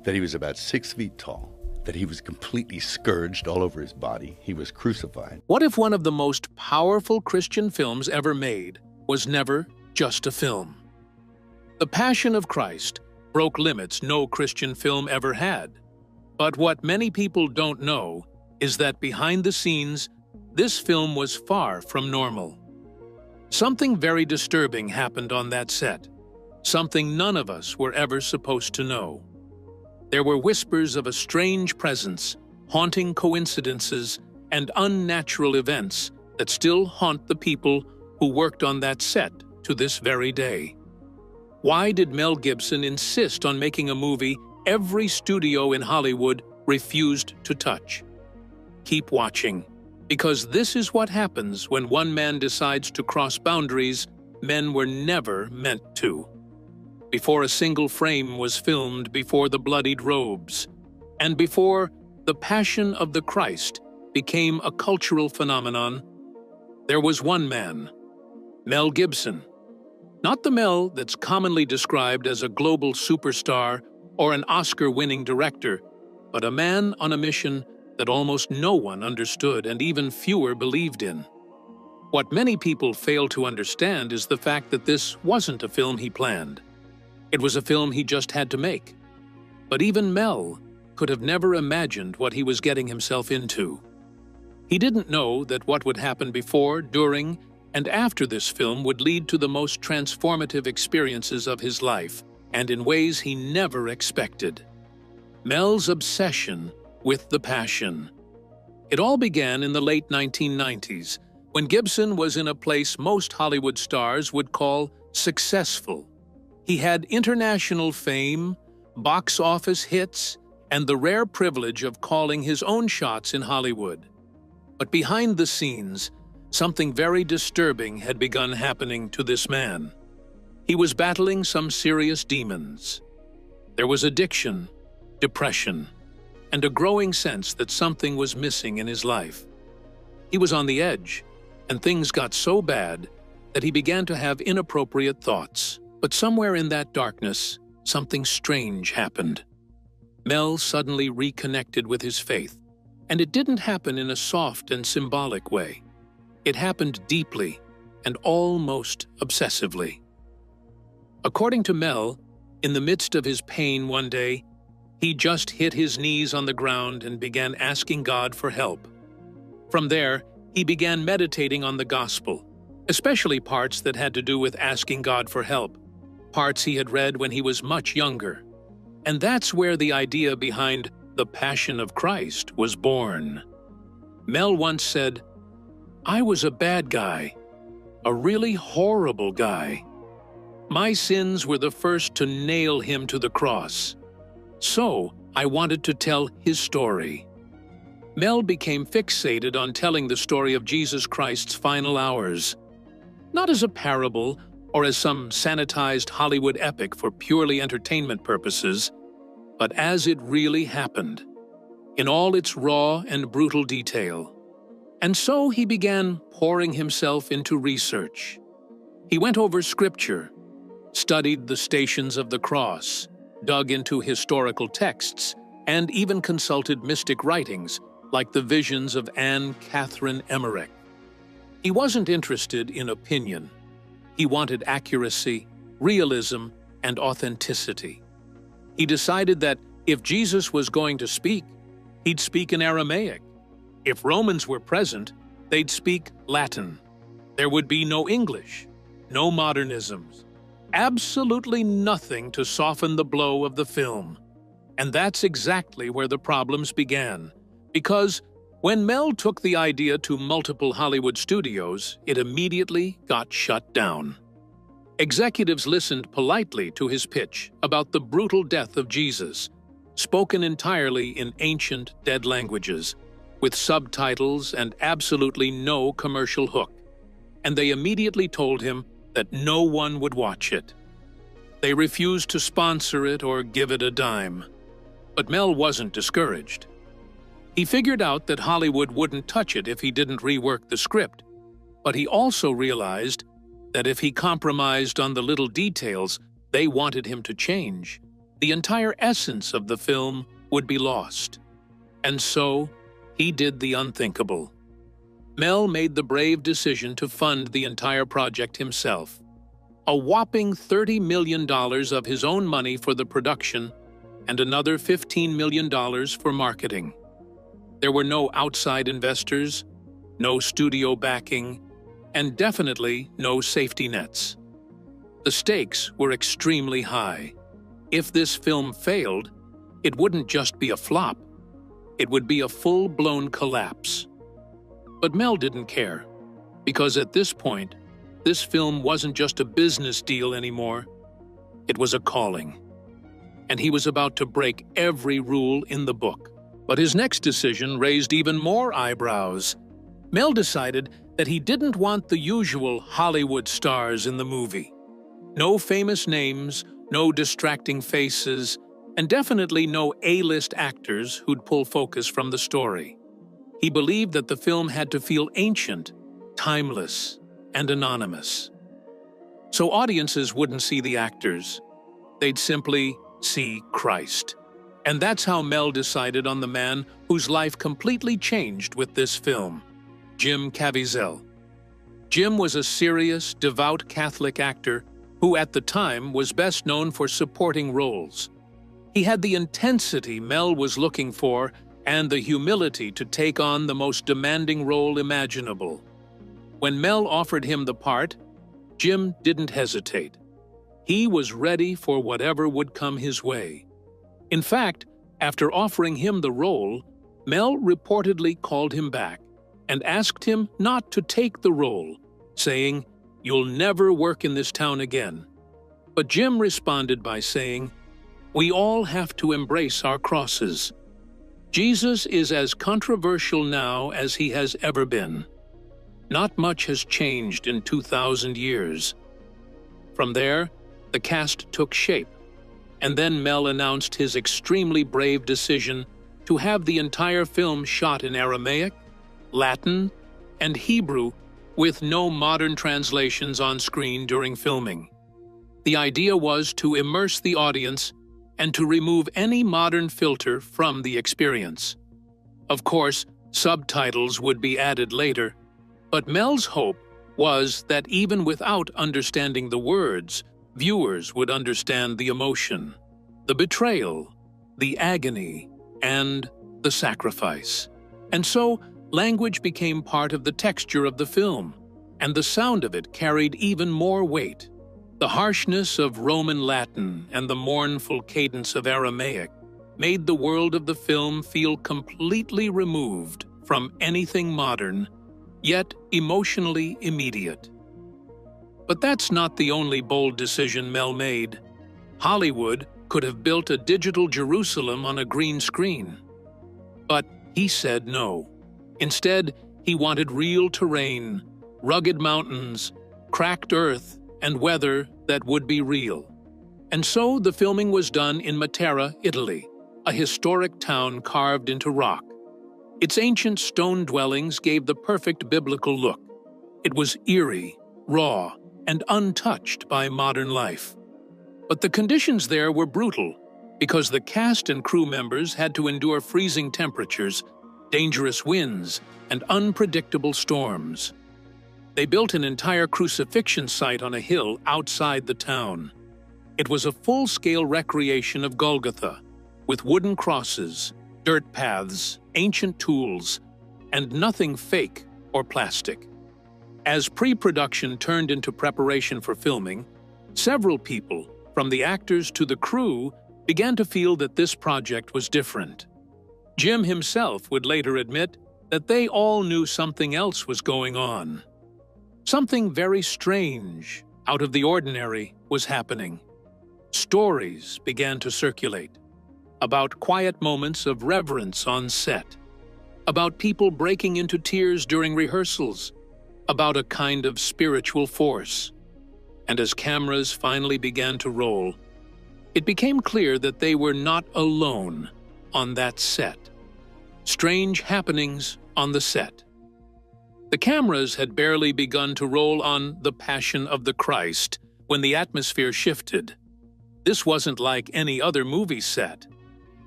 that he was about 6 feet tall, that he was completely scourged all over his body, he was crucified. What if one of the most powerful Christian films ever made was never just a film? The Passion of Christ broke limits no Christian film ever had. But what many people don't know is that behind the scenes, this film was far from normal. Something very disturbing happened on that set, something none of us were ever supposed to know. There were whispers of a strange presence, haunting coincidences, and unnatural events that still haunt the people who worked on that set to this very day. Why did Mel Gibson insist on making a movie every studio in Hollywood refused to touch? Keep watching, because this is what happens when one man decides to cross boundaries men were never meant to. Before a single frame was filmed, before the bloodied robes, and before the Passion of the Christ became a cultural phenomenon, there was one man, Mel Gibson. Not the Mel that's commonly described as a global superstar or an Oscar-winning director, but a man on a mission that almost no one understood and even fewer believed in. What many people fail to understand is the fact that this wasn't a film he planned. It was a film he just had to make. But even Mel could have never imagined what he was getting himself into. He didn't know that what would happen before, during, and after this film would lead to the most transformative experiences of his life, and in ways he never expected. Mel's obsession with the Passion. It all began in the late 1990s, when Gibson was in a place most Hollywood stars would call successful. He had international fame, box office hits, and the rare privilege of calling his own shots in Hollywood. But behind the scenes, something very disturbing had begun happening to this man. He was battling some serious demons. There was addiction, depression, and a growing sense that something was missing in his life. He was on the edge, and things got so bad that he began to have inappropriate thoughts. But somewhere in that darkness, something strange happened. Mel suddenly reconnected with his faith, and it didn't happen in a soft and symbolic way. It happened deeply and almost obsessively. According to Mel, in the midst of his pain one day, he just hit his knees on the ground and began asking God for help. From there, he began meditating on the gospel, especially parts that had to do with asking God for help, parts he had read when he was much younger. And that's where the idea behind the Passion of Christ was born. Mel once said, "I was a bad guy, a really horrible guy. My sins were the first to nail him to the cross. So I wanted to tell his story." Mel became fixated on telling the story of Jesus Christ's final hours, not as a parable or as some sanitized Hollywood epic for purely entertainment purposes, but as it really happened, in all its raw and brutal detail. And so he began pouring himself into research. He went over scripture, studied the Stations of the Cross, dug into historical texts, and even consulted mystic writings like the visions of Anne Catherine Emmerich. He wasn't interested in opinion. He wanted accuracy, realism, and authenticity. He decided that if Jesus was going to speak, he'd speak in Aramaic. If Romans were present, they'd speak Latin. There would be no English, no modernisms, absolutely nothing to soften the blow of the film. And that's exactly where the problems began, because when Mel took the idea to multiple Hollywood studios, it immediately got shut down. Executives listened politely to his pitch about the brutal death of Jesus, spoken entirely in ancient dead languages, with subtitles and absolutely no commercial hook, and they immediately told him that no one would watch it. They refused to sponsor it or give it a dime. But Mel wasn't discouraged. He figured out that Hollywood wouldn't touch it if he didn't rework the script, but he also realized that if he compromised on the little details they wanted him to change, the entire essence of the film would be lost. And so, he did the unthinkable. Mel made the brave decision to fund the entire project himself. A whopping $30 million of his own money for the production and another $15 million for marketing. There were no outside investors, no studio backing, and definitely no safety nets. The stakes were extremely high. If this film failed, it wouldn't just be a flop. It would be a full-blown collapse. But Mel didn't care, because at this point, this film wasn't just a business deal anymore. It was a calling. And he was about to break every rule in the book. But his next decision raised even more eyebrows. Mel decided that he didn't want the usual Hollywood stars in the movie. No famous names, no distracting faces, and definitely no A-list actors who'd pull focus from the story. He believed that the film had to feel ancient, timeless, and anonymous. So audiences wouldn't see the actors. They'd simply see Christ. And that's how Mel decided on the man whose life completely changed with this film, Jim Caviezel. Jim was a serious, devout Catholic actor who at the time was best known for supporting roles. He had the intensity Mel was looking for and the humility to take on the most demanding role imaginable. When Mel offered him the part, Jim didn't hesitate. He was ready for whatever would come his way. In fact, after offering him the role, Mel reportedly called him back and asked him not to take the role, saying, "You'll never work in this town again." But Jim responded by saying, "We all have to embrace our crosses. Jesus is as controversial now as he has ever been. Not much has changed in 2,000 years." From there, the cast took shape, and then Mel announced his extremely brave decision to have the entire film shot in Aramaic, Latin, and Hebrew with no modern translations on screen during filming. The idea was to immerse the audience and to remove any modern filter from the experience. Of course, subtitles would be added later, but Mel's hope was that even without understanding the words, viewers would understand the emotion, the betrayal, the agony, and the sacrifice. And so, language became part of the texture of the film, and the sound of it carried even more weight. The harshness of Roman Latin and the mournful cadence of Aramaic made the world of the film feel completely removed from anything modern, yet emotionally immediate. But that's not the only bold decision Mel made. Hollywood could have built a digital Jerusalem on a green screen. But he said no. Instead, he wanted real terrain, rugged mountains, cracked earth, and weather that would be real. And so the filming was done in Matera, Italy, a historic town carved into rock. Its ancient stone dwellings gave the perfect biblical look. It was eerie, raw, and untouched by modern life. But the conditions there were brutal, because the cast and crew members had to endure freezing temperatures, dangerous winds, and unpredictable storms. They built an entire crucifixion site on a hill outside the town. It was a full-scale recreation of Golgotha, with wooden crosses, dirt paths, ancient tools, and nothing fake or plastic. As pre-production turned into preparation for filming, several people, from the actors to the crew, began to feel that this project was different. Jim himself would later admit that they all knew something else was going on. Something very strange, out of the ordinary, was happening. Stories began to circulate about quiet moments of reverence on set, about people breaking into tears during rehearsals, about a kind of spiritual force. And as cameras finally began to roll, it became clear that they were not alone on that set. Strange happenings on the set. The cameras had barely begun to roll on the Passion of the Christ when the atmosphere shifted. This wasn't like any other movie set.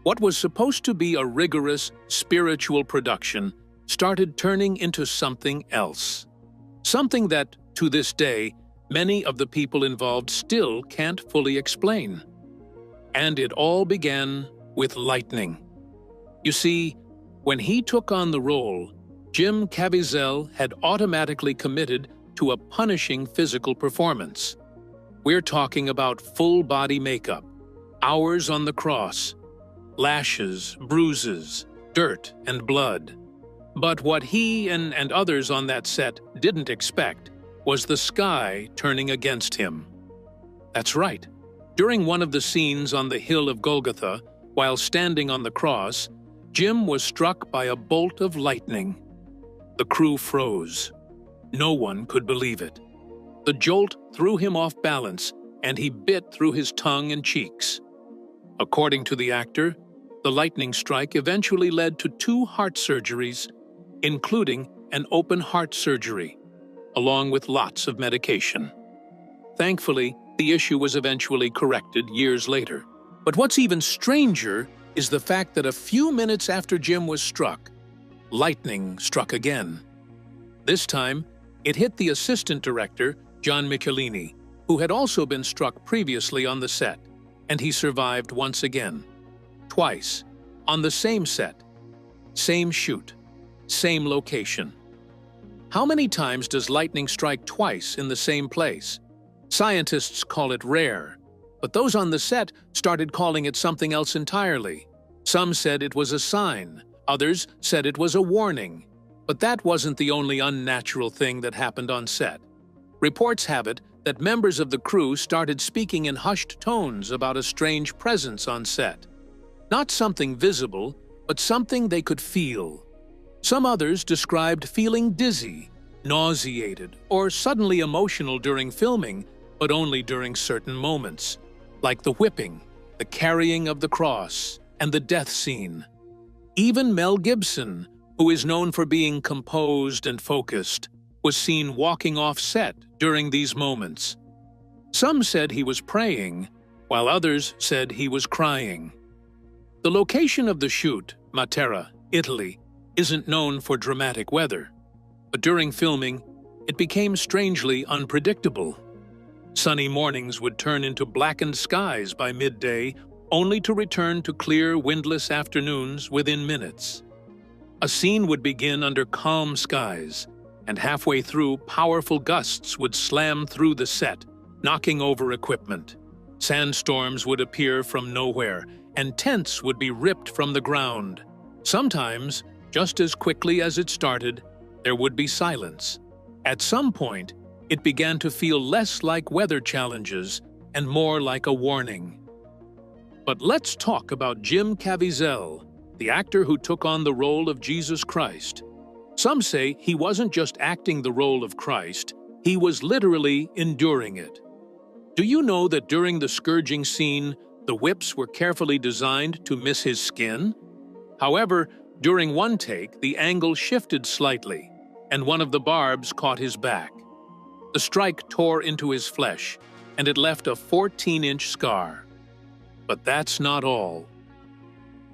What was supposed to be a rigorous, spiritual production started turning into something else. Something that, to this day, many of the people involved still can't fully explain. And it all began with lightning. You see, when he took on the role, J.S.L had automatically committed to a punishing physical performance. We're talking about full-body makeup, hours on the cross, lashes, bruises, dirt, and blood. But what he and others on that set didn't expect was the sky turning against him. That's right. During one of the scenes on the hill of Golgotha, while standing on the cross, Jim was struck by a bolt of lightning. The crew froze. No one could believe it. The jolt threw him off balance, and he bit through his tongue and cheeks. According to the actor, the lightning strike eventually led to 2 heart surgeries, including an open heart surgery, along with lots of medication. Thankfully, the issue was eventually corrected years later. But what's even stranger is the fact that a few minutes after Jim was struck, lightning struck again. This time, it hit the assistant director, John Michelini, who had also been struck previously on the set, and he survived once again. Twice, on the same set, same shoot, same location. How many times does lightning strike twice in the same place? Scientists call it rare, but those on the set started calling it something else entirely. Some said it was a sign, others said it was a warning. But that wasn't the only unnatural thing that happened on set. Reports have it that members of the crew started speaking in hushed tones about a strange presence on set. Not something visible, but something they could feel. Some others described feeling dizzy, nauseated, or suddenly emotional during filming, but only during certain moments, like the whipping, the carrying of the cross, and the death scene. Even Mel Gibson, who is known for being composed and focused, was seen walking off set during these moments. Some said he was praying, while others said he was crying. The location of the shoot, Matera, Italy, isn't known for dramatic weather, but during filming, it became strangely unpredictable. Sunny mornings would turn into blackened skies by midday, only to return to clear, windless afternoons within minutes. A scene would begin under calm skies, and halfway through, powerful gusts would slam through the set, knocking over equipment. Sandstorms would appear from nowhere, and tents would be ripped from the ground. Sometimes, just as quickly as it started, there would be silence. At some point, it began to feel less like weather challenges and more like a warning. But let's talk about J.S.L, the actor who took on the role of Jesus Christ. Some say he wasn't just acting the role of Christ, he was literally enduring it. Do you know that during the scourging scene, the whips were carefully designed to miss his skin? However, during one take, the angle shifted slightly, and one of the barbs caught his back. The strike tore into his flesh, and it left a 14-inch scar. But that's not all.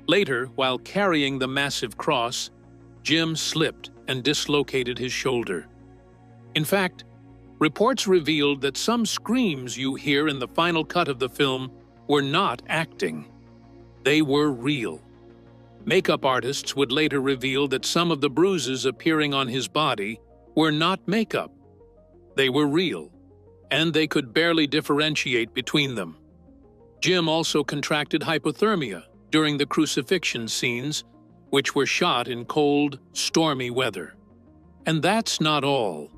Later, while carrying the massive cross, Jim slipped and dislocated his shoulder. In fact, reports revealed that some screams you hear in the final cut of the film were not acting. They were real. Makeup artists would later reveal that some of the bruises appearing on his body were not makeup. They were real, and they could barely differentiate between them. Jim also contracted hypothermia during the crucifixion scenes, which were shot in cold, stormy weather. And that's not all.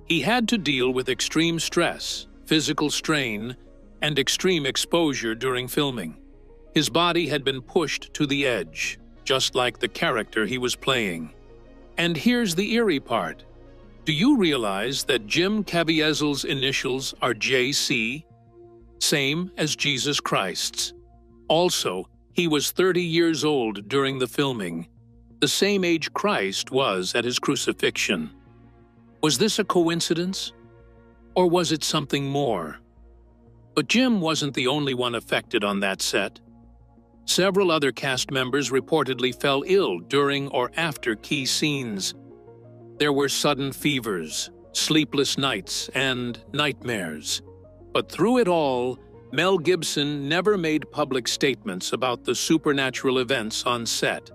He had to deal with extreme stress, physical strain, and extreme exposure during filming. His body had been pushed to the edge, just like the character he was playing. And here's the eerie part. Do you realize that Jim Caviezel's initials are J.C., same as Jesus Christ's? Also, he was 30 years old during the filming, the same age Christ was at his crucifixion. Was this a coincidence? Or was it something more? But Jim wasn't the only one affected on that set. Several other cast members reportedly fell ill during or after key scenes. There were sudden fevers, sleepless nights, and nightmares. But through it all, Mel Gibson never made public statements about the supernatural events on set.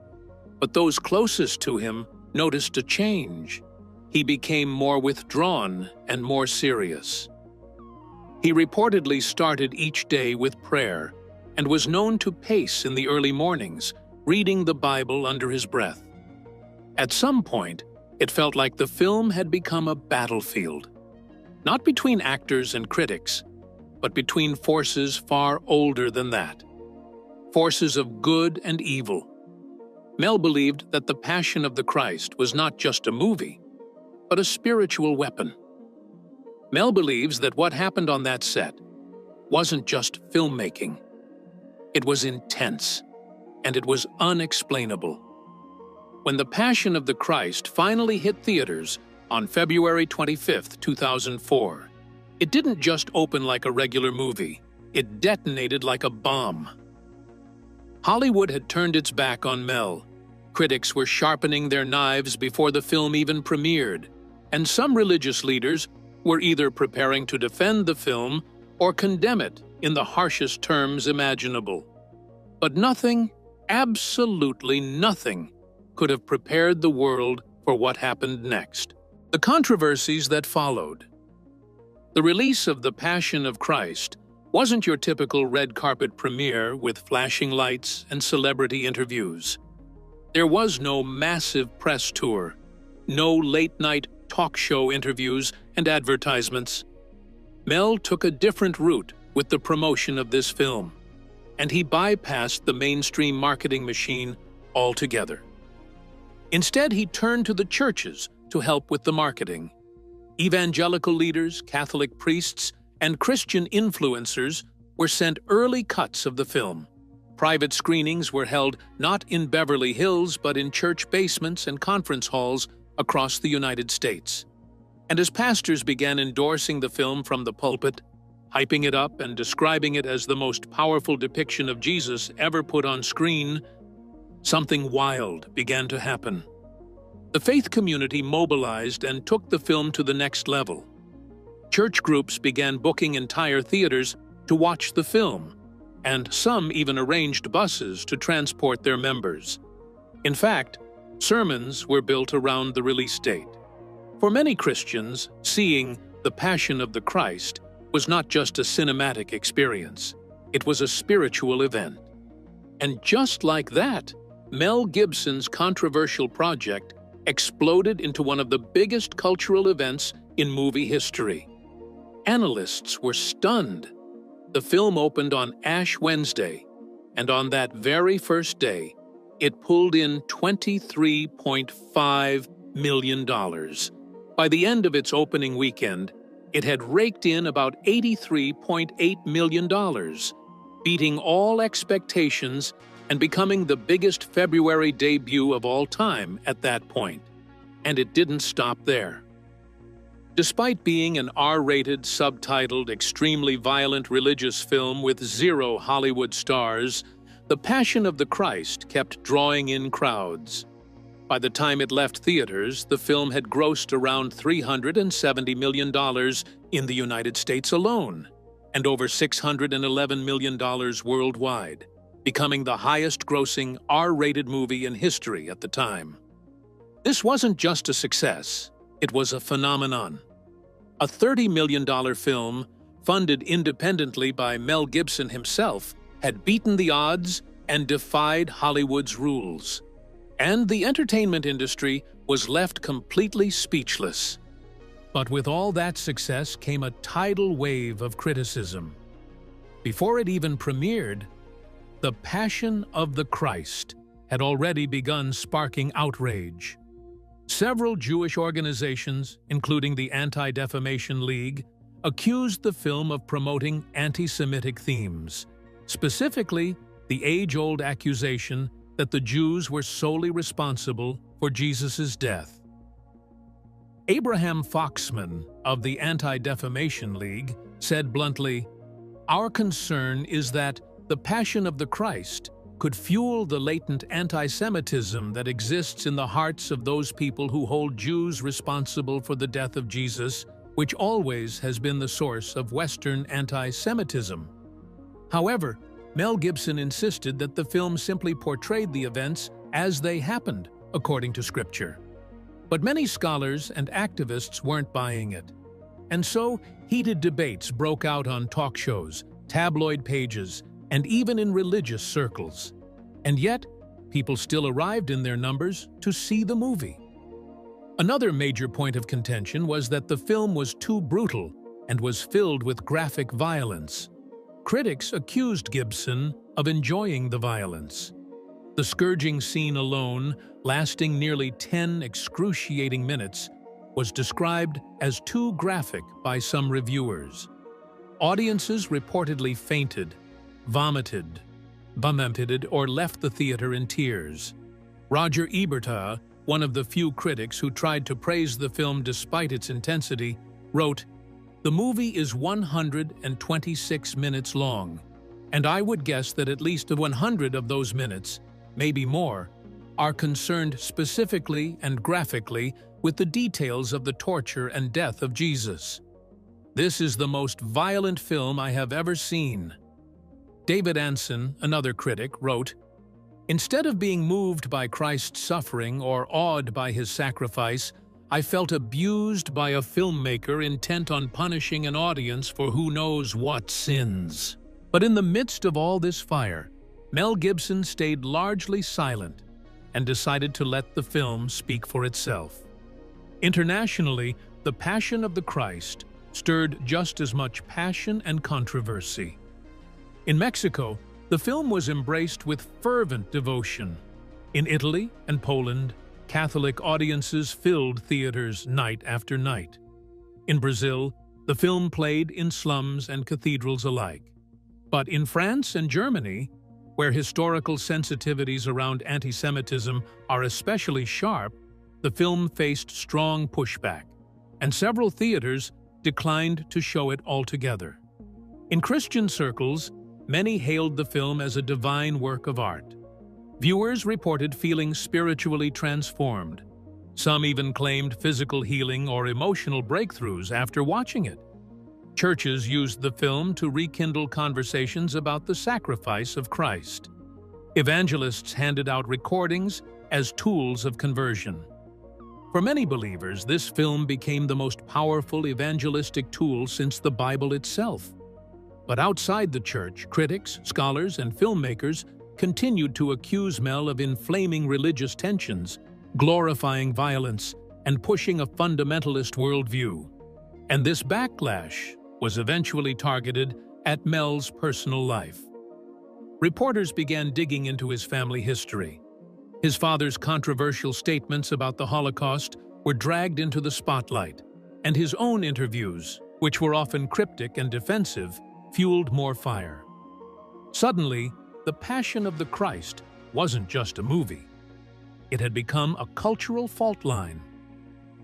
But those closest to him noticed a change. He became more withdrawn and more serious. He reportedly started each day with prayer and was known to pace in the early mornings, reading the Bible under his breath. At some point, it felt like the film had become a battlefield, not between actors and critics, but between forces far older than that, forces of good and evil. Mel believed that The Passion of the Christ was not just a movie, but a spiritual weapon. Mel believes that what happened on that set wasn't just filmmaking. It was intense, and it was unexplainable. When The Passion of the Christ finally hit theaters on February 25, 2004, it didn't just open like a regular movie, it detonated like a bomb. Hollywood had turned its back on Mel. Critics were sharpening their knives before the film even premiered, and some religious leaders were either preparing to defend the film or condemn it in the harshest terms imaginable. But nothing, absolutely nothing, could have prepared the world for what happened next. The controversies that followed. The release of The Passion of Christ wasn't your typical red carpet premiere with flashing lights and celebrity interviews. There was no massive press tour, no late-night talk show interviews and advertisements. Mel took a different route with the promotion of this film, and he bypassed the mainstream marketing machine altogether. Instead, he turned to the churches to help with the marketing. Evangelical leaders, Catholic priests, and Christian influencers were sent early cuts of the film. Private screenings were held not in Beverly Hills but in church basements and conference halls across the United States. And as pastors began endorsing the film from the pulpit, hyping it up and describing it as the most powerful depiction of Jesus ever put on screen, something wild began to happen. The faith community mobilized and took the film to the next level. Church groups began booking entire theaters to watch the film, and some even arranged buses to transport their members. In fact, sermons were built around the release date. For many Christians, seeing The Passion of the Christ was not just a cinematic experience, it was a spiritual event. And just like that, Mel Gibson's controversial project exploded into one of the biggest cultural events in movie history. Analysts were stunned. The film opened on Ash Wednesday, and on that very first day, it pulled in $23.5 million. By the end of its opening weekend, it had raked in about $83.8 million, beating all expectations and becoming the biggest February debut of all time at that point. And it didn't stop there. Despite being an R-rated, subtitled, extremely violent religious film with 0 Hollywood stars, The Passion of the Christ kept drawing in crowds. By the time it left theaters, the film had grossed around $370 million in the United States alone, and over $611 million worldwide, becoming the highest-grossing R-rated movie in history at the time. This wasn't just a success, it was a phenomenon. A $30 million film, funded independently by Mel Gibson himself, had beaten the odds and defied Hollywood's rules. And the entertainment industry was left completely speechless. But with all that success came a tidal wave of criticism. Before it even premiered, The Passion of the Christ had already begun sparking outrage. Several Jewish organizations, including the Anti-Defamation League, accused the film of promoting anti-Semitic themes, specifically the age-old accusation that the Jews were solely responsible for Jesus' death. Abraham Foxman of the Anti-Defamation League said bluntly, Our concern is that the Passion of the Christ could fuel the latent anti-Semitism that exists in the hearts of those people who hold Jews responsible for the death of Jesus, which always has been the source of Western anti-Semitism. However, Mel Gibson insisted that the film simply portrayed the events as they happened, according to Scripture. But many scholars and activists weren't buying it. And so, heated debates broke out on talk shows, tabloid pages, and even in religious circles. And yet, people still arrived in their numbers to see the movie. Another major point of contention was that the film was too brutal and was filled with graphic violence. Critics accused Gibson of enjoying the violence. The scourging scene alone, lasting nearly 10 excruciating minutes, was described as too graphic by some reviewers. Audiences reportedly fainted, vomited, or left the theater in tears. Roger Ebert, one of the few critics who tried to praise the film despite its intensity, wrote, "The movie is 126 minutes long, and I would guess that at least 100 of those minutes, maybe more, are concerned specifically and graphically with the details of the torture and death of Jesus. This is the most violent film I have ever seen." David Anson, another critic, wrote, "Instead of being moved by Christ's suffering or awed by his sacrifice, I felt abused by a filmmaker intent on punishing an audience for who knows what sins." But in the midst of all this fire, Mel Gibson stayed largely silent and decided to let the film speak for itself. Internationally, The Passion of the Christ stirred just as much passion and controversy. In Mexico, the film was embraced with fervent devotion. In Italy and Poland, Catholic audiences filled theaters night after night. In Brazil, the film played in slums and cathedrals alike. But in France and Germany, where historical sensitivities around anti-Semitism are especially sharp, the film faced strong pushback, and several theaters declined to show it altogether. In Christian circles, many hailed the film as a divine work of art. Viewers reported feeling spiritually transformed. Some even claimed physical healing or emotional breakthroughs after watching it. Churches used the film to rekindle conversations about the sacrifice of Christ. Evangelists handed out recordings as tools of conversion. For many believers, this film became the most powerful evangelistic tool since the Bible itself. But outside the church, critics, scholars, and filmmakers continued to accuse Mel of inflaming religious tensions, glorifying violence, and pushing a fundamentalist worldview. And this backlash was eventually targeted at Mel's personal life. Reporters began digging into his family history. His father's controversial statements about the Holocaust were dragged into the spotlight, and his own interviews, which were often cryptic and defensive, fueled more fire. Suddenly, The Passion of the Christ wasn't just a movie. It had become a cultural fault line.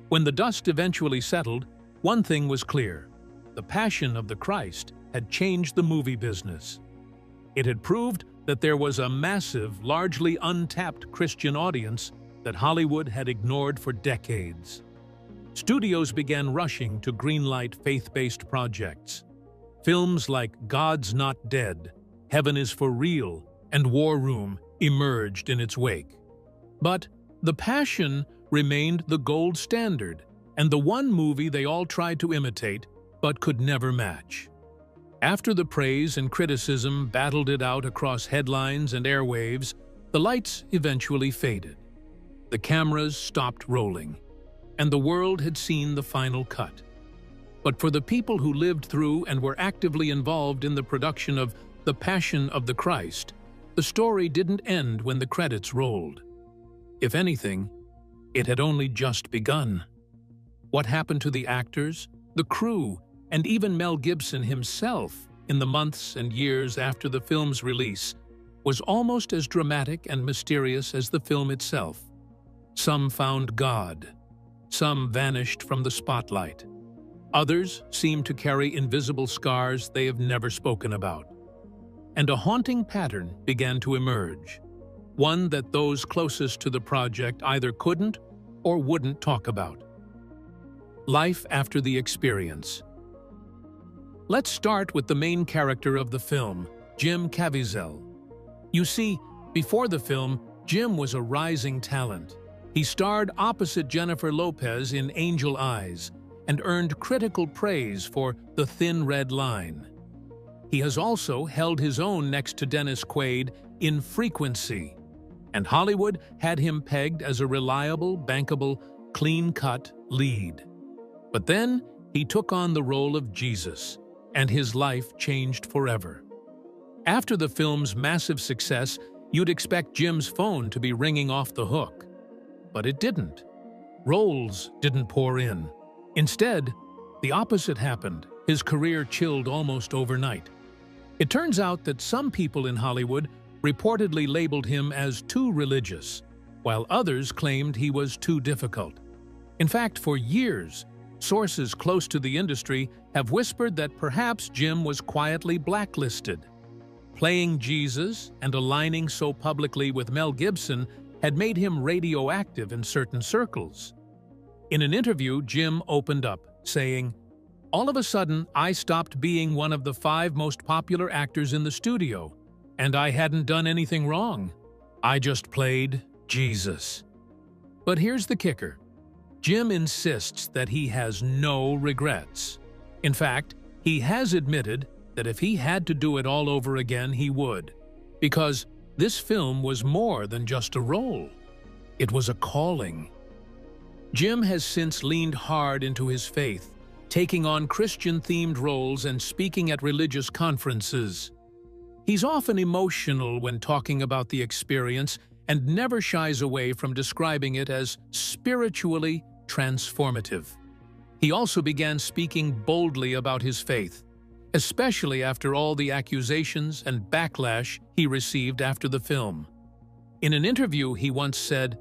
When the dust eventually settled, one thing was clear: The Passion of the Christ had changed the movie business. It had proved that there was a massive, largely untapped Christian audience that Hollywood had ignored for decades. Studios began rushing to greenlight faith-based projects. Films like God's Not Dead, Heaven is for Real, and War Room emerged in its wake. But The Passion remained the gold standard, and the one movie they all tried to imitate but could never match. After the praise and criticism battled it out across headlines and airwaves, the lights eventually faded. The cameras stopped rolling, and the world had seen the final cut. But for the people who lived through and were actively involved in the production of The Passion of the Christ, the story didn't end when the credits rolled. If anything, it had only just begun. What happened to the actors, the crew, and even Mel Gibson himself in the months and years after the film's release was almost as dramatic and mysterious as the film itself. Some found God. Some vanished from the spotlight. Others seem to carry invisible scars they have never spoken about. And a haunting pattern began to emerge, one that those closest to the project either couldn't or wouldn't talk about. Life after the experience. Let's start with the main character of the film, Jim Caviezel. You see, before the film, Jim was a rising talent. He starred opposite Jennifer Lopez in Angel Eyes and earned critical praise for The Thin Red Line. He has also held his own next to Dennis Quaid in Frequency, and Hollywood had him pegged as a reliable, bankable, clean-cut lead. But then he took on the role of Jesus, and his life changed forever. After the film's massive success, you'd expect Jim's phone to be ringing off the hook. But it didn't. Roles didn't pour in. Instead, the opposite happened. His career chilled almost overnight. It turns out that some people in Hollywood reportedly labeled him as too religious, while others claimed he was too difficult. In fact, for years, sources close to the industry have whispered that perhaps Jim was quietly blacklisted. Playing Jesus and aligning so publicly with Mel Gibson had made him radioactive in certain circles. In an interview, Jim opened up, saying, "All of a sudden, I stopped being one of the 5 most popular actors in the studio, and I hadn't done anything wrong. I just played Jesus." But here's the kicker. Jim insists that he has no regrets. In fact, he has admitted that if he had to do it all over again, he would, because this film was more than just a role. It was a calling. Jim has since leaned hard into his faith, taking on Christian-themed roles and speaking at religious conferences. He's often emotional when talking about the experience and never shies away from describing it as spiritually transformative. He also began speaking boldly about his faith, especially after all the accusations and backlash he received after the film. In an interview, he once said,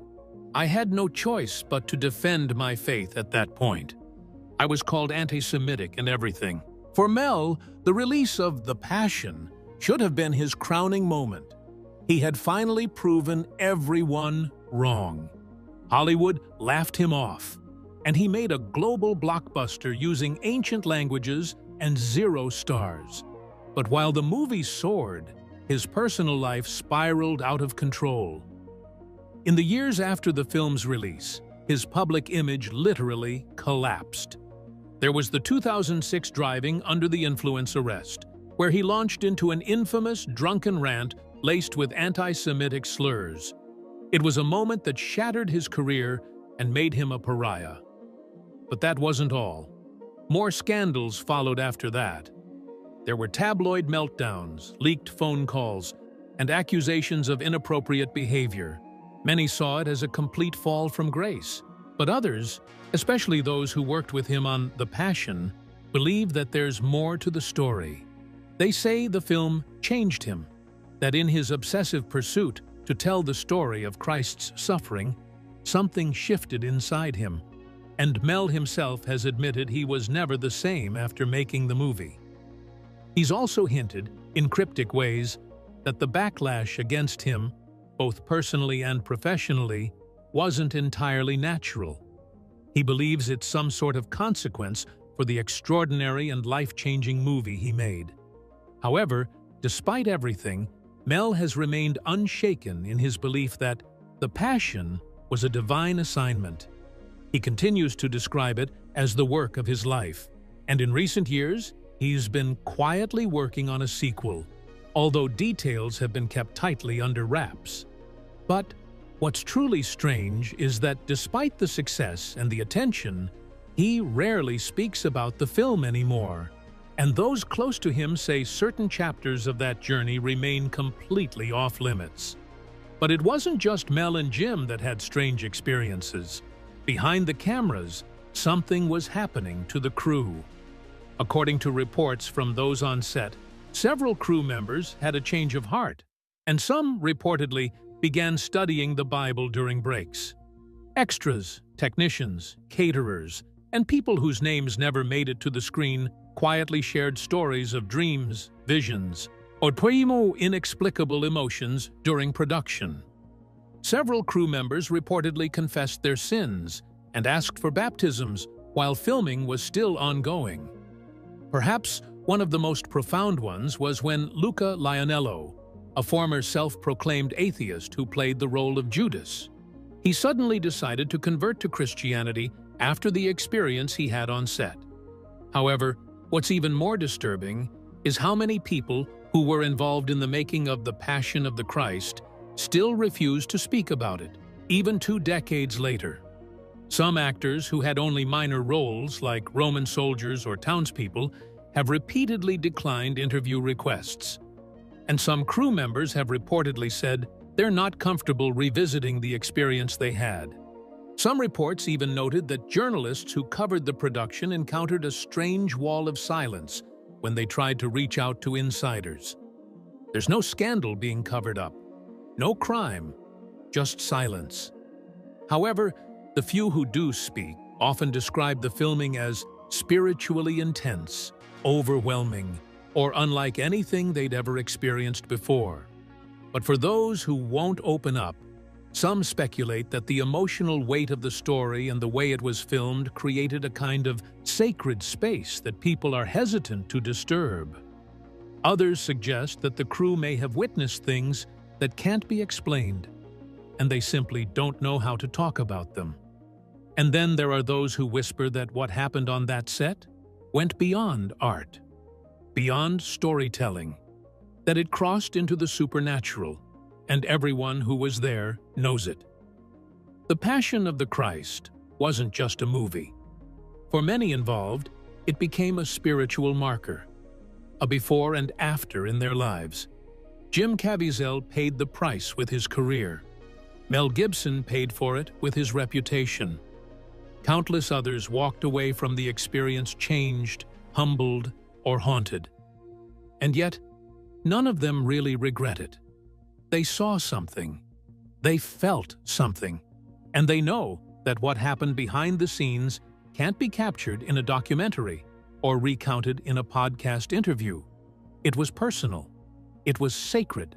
"I had no choice but to defend my faith at that point. I was called anti-Semitic and everything." For Mel, the release of The Passion should have been his crowning moment. He had finally proven everyone wrong. Hollywood laughed him off, and he made a global blockbuster using ancient languages and 0 stars. But while the movie soared, his personal life spiraled out of control. In the years after the film's release, his public image literally collapsed. There was the 2006 driving under the influence arrest, where he launched into an infamous drunken rant laced with anti-Semitic slurs. It was a moment that shattered his career and made him a pariah. But that wasn't all. More scandals followed after that. There were tabloid meltdowns, leaked phone calls, and accusations of inappropriate behavior. Many saw it as a complete fall from grace, but others, especially those who worked with him on The Passion, believe that there's more to the story. They say the film changed him, that in his obsessive pursuit to tell the story of Christ's suffering, something shifted inside him. And Mel himself has admitted he was never the same after making the movie. He's also hinted, in cryptic ways, that the backlash against him, both personally and professionally, wasn't entirely natural. He believes it's some sort of consequence for the extraordinary and life-changing movie he made. However, despite everything, Mel has remained unshaken in his belief that The Passion was a divine assignment. He continues to describe it as the work of his life, and in recent years, he's been quietly working on a sequel, although details have been kept tightly under wraps. But what's truly strange is that despite the success and the attention, he rarely speaks about the film anymore, and those close to him say certain chapters of that journey remain completely off-limits. But it wasn't just Mel and Jim that had strange experiences. Behind the cameras, something was happening to the crew. According to reports from those on set, several crew members had a change of heart, and some reportedly began studying the Bible during breaks. Extras, technicians, caterers, and people whose names never made it to the screen quietly shared stories of dreams, visions, or inexplicable emotions during production. Several crew members reportedly confessed their sins and asked for baptisms while filming was still ongoing. Perhaps one of the most profound ones was when Luca Lionello, a former self-proclaimed atheist who played the role of Judas, he suddenly decided to convert to Christianity after the experience he had on set. However, what's even more disturbing is how many people who were involved in the making of The Passion of the Christ still refuse to speak about it, even 2 decades later. Some actors who had only minor roles, like Roman soldiers or townspeople, have repeatedly declined interview requests. And some crew members have reportedly said they're not comfortable revisiting the experience they had. Some reports even noted that journalists who covered the production encountered a strange wall of silence when they tried to reach out to insiders. There's no scandal being covered up, no crime, just silence. However, the few who do speak often describe the filming as spiritually intense, overwhelming, or unlike anything they'd ever experienced before. But for those who won't open up, some speculate that the emotional weight of the story and the way it was filmed created a kind of sacred space that people are hesitant to disturb. Others suggest that the crew may have witnessed things that can't be explained, and they simply don't know how to talk about them. And then there are those who whisper that what happened on that set went beyond art, beyond storytelling, that it crossed into the supernatural, and everyone who was there knows it. The Passion of the Christ wasn't just a movie. For many involved, it became a spiritual marker, a before and after in their lives. Jim Caviezel paid the price with his career. Mel Gibson paid for it with his reputation. Countless others walked away from the experience changed, humbled, or haunted. And yet, none of them really regret it. They saw something, they felt something, and they know that what happened behind the scenes can't be captured in a documentary or recounted in a podcast interview. It was personal, it was sacred,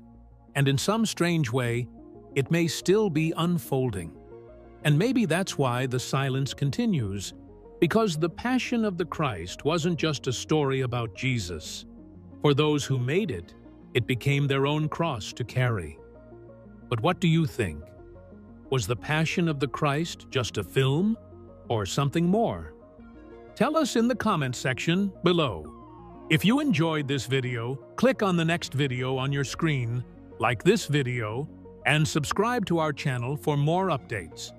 and in some strange way, it may still be unfolding. And maybe that's why the silence continues, because the Passion of the Christ wasn't just a story about Jesus. For those who made it, it became their own cross to carry. But what do you think? Was the Passion of the Christ just a film or something more? Tell us in the comment section below. If you enjoyed this video, click on the next video on your screen, like this video, and subscribe to our channel for more updates.